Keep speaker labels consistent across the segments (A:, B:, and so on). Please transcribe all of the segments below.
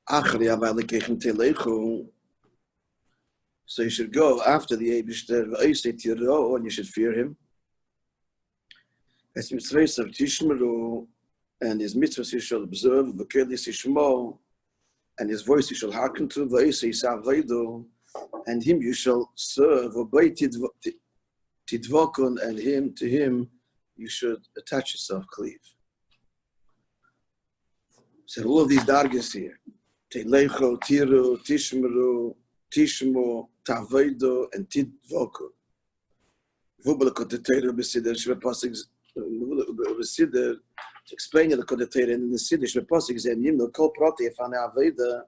A: Achray Havayeh Telechu. So you should go after the Eibishter, and you should fear him. As mitzvahs of Tishmeru, and his mitzvahs you shall observe, v'kelis yishmo, and his voice you shall hearken to, v'eisei savaydo, and him you shall serve, obey tidvokon, and to him you should attach yourself, cleave. So all of these dargas here, Telecho, Tiru, Tishmeru, Tishmo, Tavaydo, and Tidvokon. Vubalakotetero b'sidr shvepasik b'sidr, to explain the Kotetero in the Siddur shvepasik zeh nimno kol prati efane Aveda,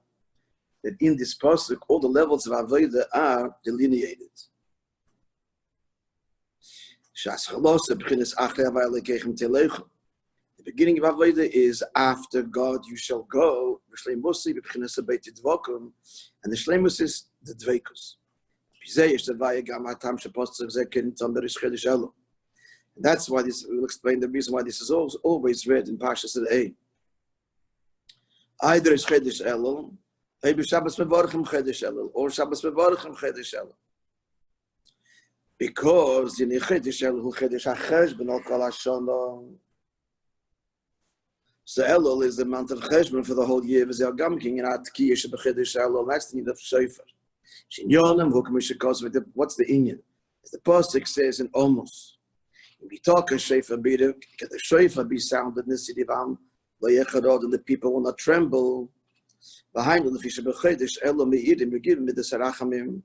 A: that in this pasuk all the levels of Aveda are delineated. Shas chalosah b'chinas Achray Havayeh Alkeichem Telecho. The beginning of Havayeh is after God you shall go, v'shleimusi b'chinas Beit Tidvokum, and the shleimus is the dveikus. That's why this will explain the reason why this is always read in Parshas A. Either it's Chedesh Elul, maybe Shabbos Mevarchim Chedesh Elul, or Shabbos Mevarchim Chedesh Elul. Because in Chedesh Elul, Chedesh HaCheshbon Al Kol HaShana. So Elul is the month of Cheshbon for the whole year. V'zeh Gamkin in Atkiya Shebechedesh Elul. That's the need of Shofar. What's the inyan? The pasuk says in Omos, we talk a shofar beater, can the shofar be sounded in the city of Am, and the people will not tremble. Behind the fish of Chedesh Elul meidim, we give him the sarachamim,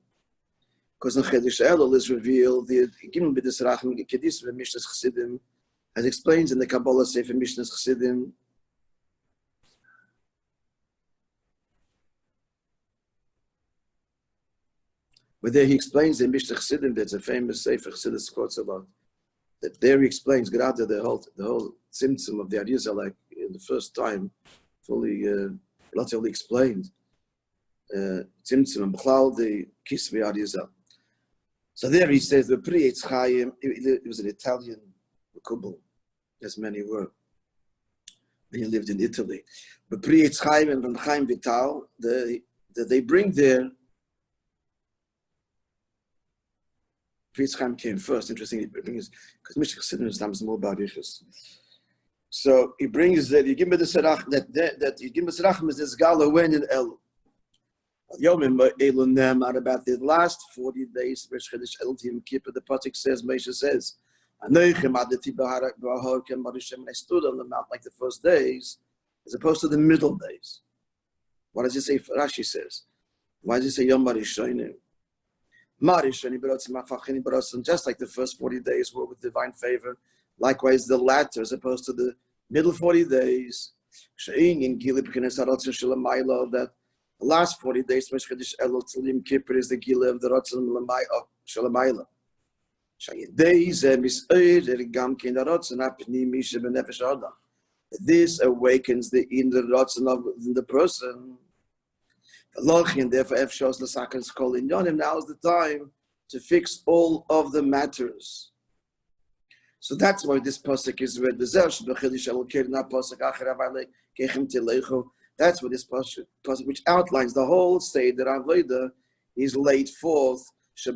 A: because in Chedesh Elul is revealed the given with the sarachamim kedis of Mishnah's Chassidim, as explains in the Kabbalah Sefer Mishnah's Chassidim. But there he explains in Mishnah Chassidim, there's a famous Sefer Chassidus quotes a lot. That there he explains, get out of the whole symptom of the ideas are like in the first time, fully, relatively explained. Symptom and B'chlal, the Kisvi ideas are. So there he says, the Pri Eitz Chaim, it was an Italian Kubal, as many were, when he lived in Italy. But Pri Eitz Chaim and Rabbi Chaim Vital, they bring their Priest Chaim came first. Interestingly, because Mishnah Chassidim is more about issues. So he brings that you give me the Serach that you give me the Serach is this Gala when in Elul. Elul Nemar about the last 40 days. Rosh Chodesh Elul Yom Kippur. The pasuk says, Moishe says, "Anoichem adati b'harakem Marishem." I stood on the mount like the first days, as opposed to the middle days. What does it say? Rashi says, why does it say Yom Marishonim? Just like the first 40 days were with divine favor, likewise the latter, as opposed to the middle 40 days, that the last 40 days, Elul Kippur is the Gila of the Ratzon Shalamayla. This awakens the inner Ratzon of the person. And therefore, F shows the Sakas call in Yonim. Now is the time to fix all of the matters. So that's why this pasuk is read. That's what this pasuk, which outlines the whole state that Aveda is laid forth. In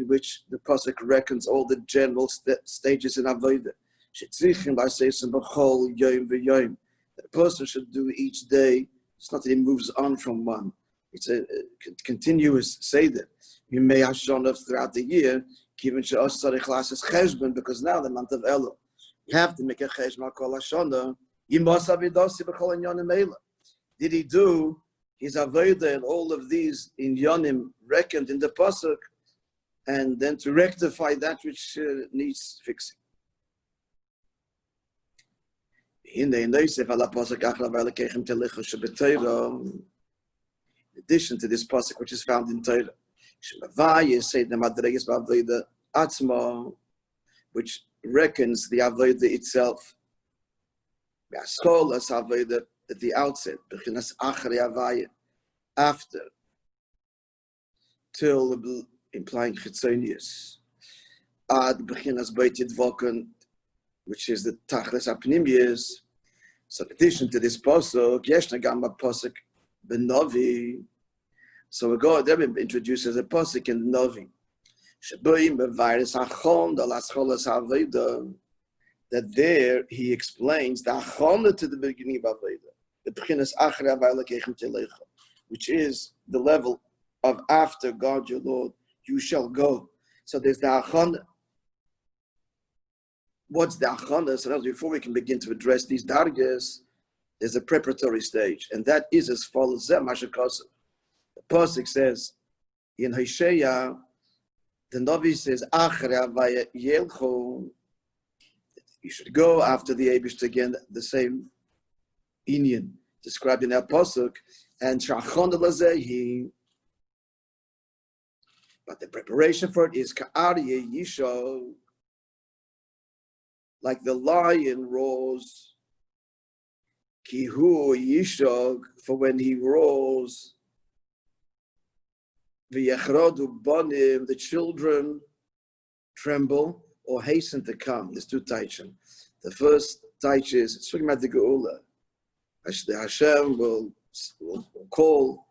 A: which the pasuk reckons all the general stages in Aveda. That a person should do each day. It's not that he moves on from one. It's a continuous seder. You may have shown up throughout the year, because now the month of Elul, you have to make a cheshma kol hashana. Did he do his avodah and all of these in Yonim reckoned in the pasuk, and then to rectify that which needs fixing? In addition to this pasuk, which is found in Torah, which reckons the avodah itself, at the outset, Acharay, after, till implying chitzonius, ad b'chinas Beit Tidvokan, which is the tachlis apnimius. So in addition to this pasuk, yeshna gam pasuk b'novi. So we go there introduces a pasuk in Novi. That there he explains the achana to the beginning of Havayeh, the b'chinas Acharay Havayeh Tolechah, which is the level of after God your Lord you shall go. So there's the achana. What's the achana? So before we can begin to address these dargas, there's a preparatory stage, and that is as follows. The pasuk says in Hosea, the Navi says, Acharay Havayeh yelchu. You should go after the Eibush again, the same inyan described in that pasuk, and shachon lazehi. But the preparation for it is ka'arye yisho, like the lion roars, kihu yishog, for when he roars, v'yachrodu bonim, the children tremble or hasten to come. There's two taichim. The first taich is it's talking about the geula. The Hashem will call,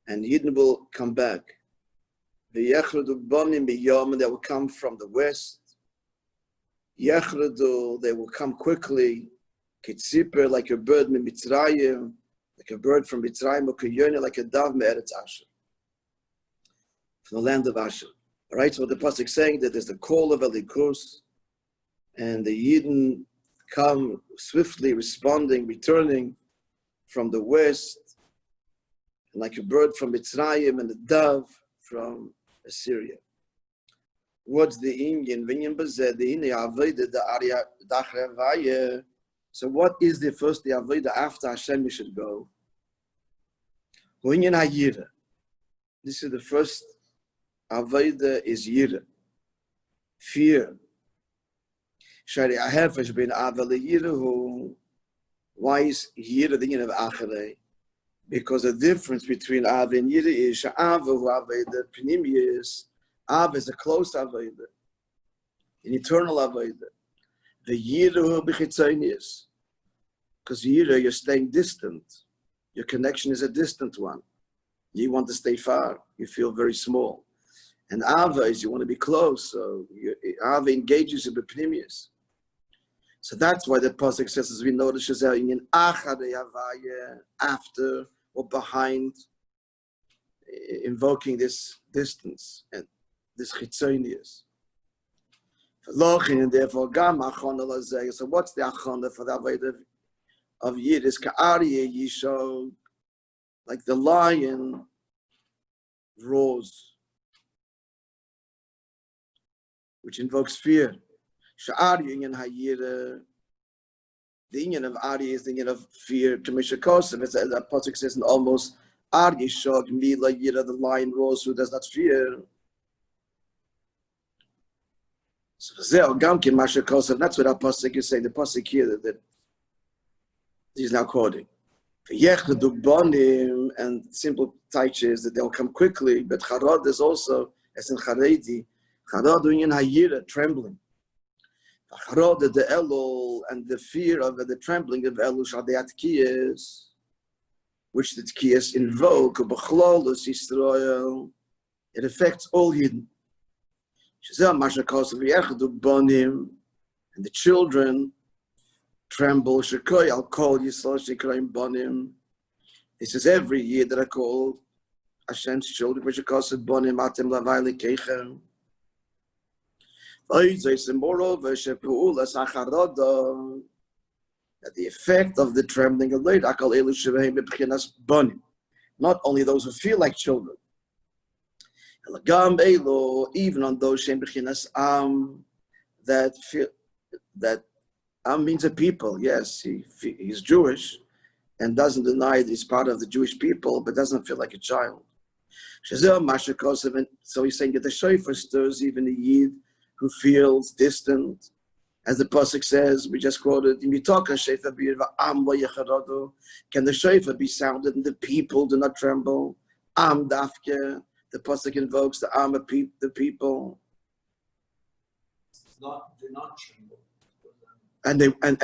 A: and Yidden will come back. V'yachrodu bonim b'yom, and they will come from the west. Yachrodu, they will come quickly. Kitziper, like a bird from Mitzrayim, like a bird from Mitzrayim, or kiyone, like a dove me'eretz Asher, from the land of Asher. All right, so the pasuk is saying that there's the call of Elikus, and the Yidden come swiftly responding, returning from the west, like a bird from Mitzrayim and a dove from Assyria. What's the Indian? So what is the first the Havayeh after Hashem we should go? This is the first Havayeh is Yira, fear. Why is Yira the yin of Acharay? Because the difference between Av and Yira is Sha'av who Havayeh Pnimius. Av is a close Havayeh, an eternal Havayeh. The Yira who B'chitzonius, because Yira you're staying distant. Your connection is a distant one. You want to stay far. You feel very small. And Ava is you want to be close, so Ava engages you with Pnimius. So that's why the pasuk says, as we notice, in Acharay Havayeh, after or behind, invoking this distance and this chitzonius. And therefore, so what's the achana for the Havayeh of Yiddish? Ka'arye yisho, like the lion roars, which invokes fear. Sha'ar union hayira. The union of Ari is the union of fear. Kamisha Kosev, as that pasuk says, in almost Ari shog mila yira, the lion roars who does not fear. So Zeo Gamkin Masha Kosev, that's what our pasuk is saying. The pasuk here that he's now quoting. And simple taich is that they'll come quickly, but Charad is also, as in Charedi, Charad union hayira, trembling. Charad the Elul, and the fear of the trembling of Elul Shadei Tkiyas, which the Tkiyas invoke, B'chlolus Yisrael, it affects all Yidden. And the children tremble. Shekoy I'll call Yisrael Shekroim Bonim. This is every year that I call Hashem's children, which are called Bonim Atem Lavai Alkeichem. Moreover, that the effect of the trembling of late, not only those who feel like children, even on those that feel that means a people. Yes, he's Jewish and doesn't deny that he's part of the Jewish people, but doesn't feel like a child. So he's saying that the shofar stirs even the Yid who feels distant. As the pasuk says, we just quoted, can the shofar be sounded and the people do not tremble? Am dafke, the pasuk invokes the am of the people.
B: Do not tremble.
A: And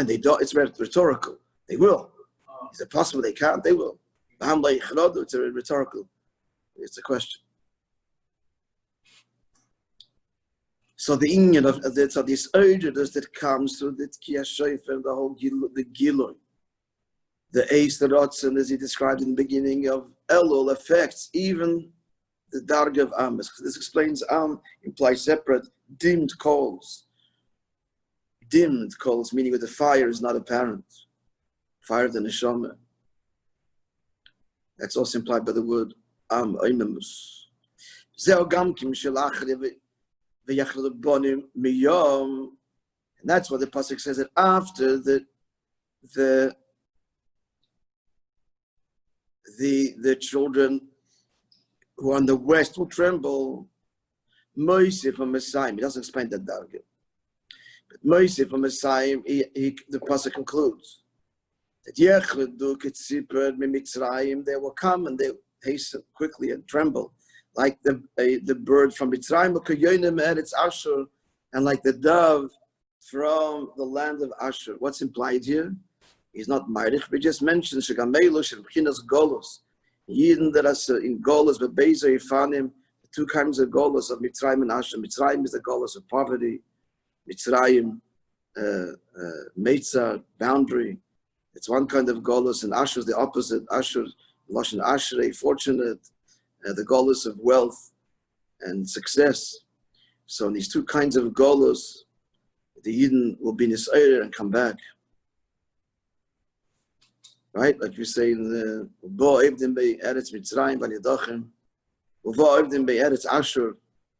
A: they don't, it's rhetorical. They will. Is it possible they can't? They will. It's a rhetorical. It's a question. So the union of this urgeness that comes through the Kiyashoif and the whole Giloi, the Eis, the Rotzen, as he described in the beginning of Elul, affects even the Darga of Amos. This explains implies separate, dimmed coals. Dimmed coals, meaning that the fire is not apparent. Fire of the Neshama. That's also implied by the word Oimemus. Zeo Gamkim Shel Achray v'yachlu miyom, and that's what the pasuk says, that after the children who are on the west will tremble. Moishe from Messiah, he doesn't explain that darga, but Moishe from Messiah, the pasuk concludes that yechledu ketziper mimitzrayim, they will come and they hasten quickly and tremble, like the bird from Mitzrayim, and like the dove from the land of Asher. What's implied here? He's not Meirich, we just mentioned Shegamelush and Pchinas Golos. Yidden that are in Golos, but Bezer Yifanim, the two kinds of Golos of Mitzrayim and Asher. Mitzrayim is the Golos of poverty. Mitzrayim, Meitzah, boundary. It's one kind of Golos, and Asher is the opposite. Asher, Lashon Acharay, fortunate. The golos of wealth and success. So in these two kinds of golos, the Yidden will be nisayir and come back. Right? Like we say in the Bo Evdim Bei Eretz Mitzrayim V'Yadochem, Bo Evdim Bei Eretz Asher.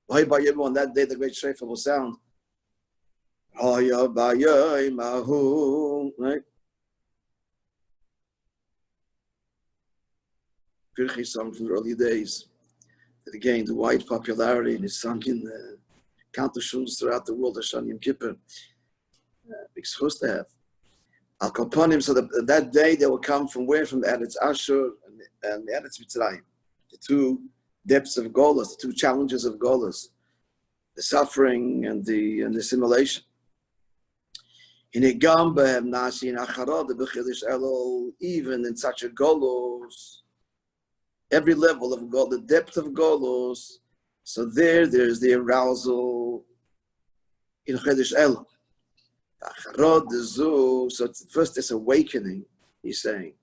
A: On that day, the great shofar will sound. Right? Pirchei song from the early days that again the wide popularity and is sung in countless shuls throughout the world. Hashan Yom Kippur, big schus to have. Al Kaponim, so that day they will come from where? From the Eretz Asher and the Eretz Mitzrayim, the two depths of Golos, the two challenges of Golos, the suffering and the assimilation. In a gamba nasi in Acharay the b'chidish Elul, even in such a Golos. Every level of Golos, the depth of Golos, so there's the arousal in Chedesh Elul. So first this awakening, he's saying,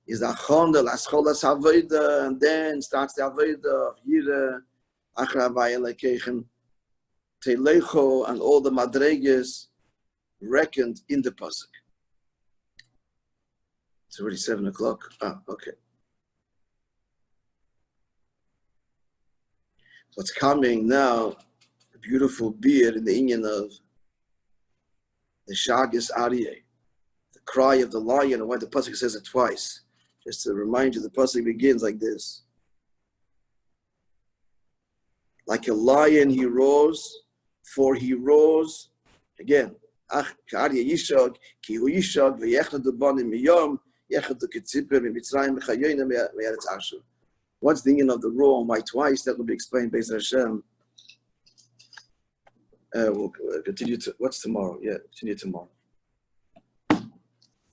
A: is Achon the Lascholas Havayeh, and then starts the Havayeh of Yira, Havayeh Alkichim, Tolkho, and all the madreges reckoned in the pasuk. It's already 7 o'clock. Okay. What's coming now, a beautiful beer in the Inyan of the Shagas Aryeh, the cry of the lion, and why the pasuk says it twice. Just to remind you, the pasuk begins like this. Like a lion he roars, for he roars, again, Ach Aryeh Yishag, Ki hu Yishag, v'yechledu banim miyom, yechledu ketziper mitzrayim v'chayonim me'eretz Asher. What's the meaning of the roar? Why twice? That will be explained based on Hashem. We'll continue to, what's tomorrow? Yeah, continue tomorrow.